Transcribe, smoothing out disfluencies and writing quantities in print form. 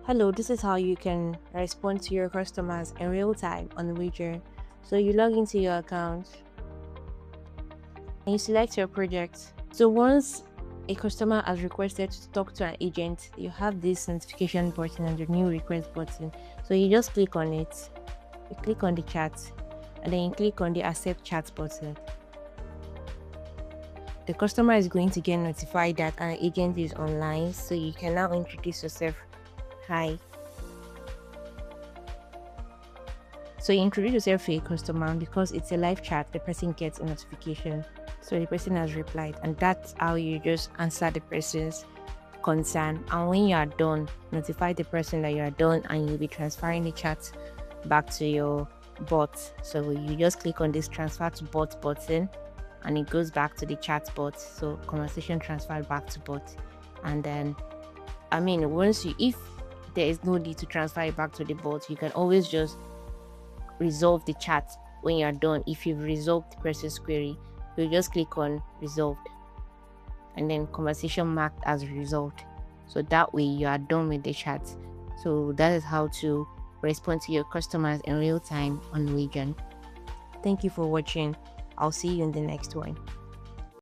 Hello, this is how you can respond to your customers in real time on Widgion. So you log into your account and you select your project. So once a customer has requested to talk to an agent, you have this notification button and the new request button. So you just click on it. You click on the chat and then you click on the accept chat button. The customer is going to get notified that an agent is online, so you can now introduce yourself. Hi. So you introduce yourself to a customer. Because it's a live chat, the person gets a notification. So the person has replied, and that's how you just answer the person's concern. And when you are done, notify the person that you are done, and you'll be transferring the chat back to your bot. So you just click on this transfer to bot button and it goes back to the chat bot. So conversation transferred back to bot. And then if there is no need to transfer it back to the bot, you can always just resolve the chat when you're done. If you've resolved the person's query, you just click on resolved and then conversation marked as resolved. So that way you are done with the chat. So that is how to respond to your customers in real time on Widgion. Thank you for watching. I'll see you in the next one.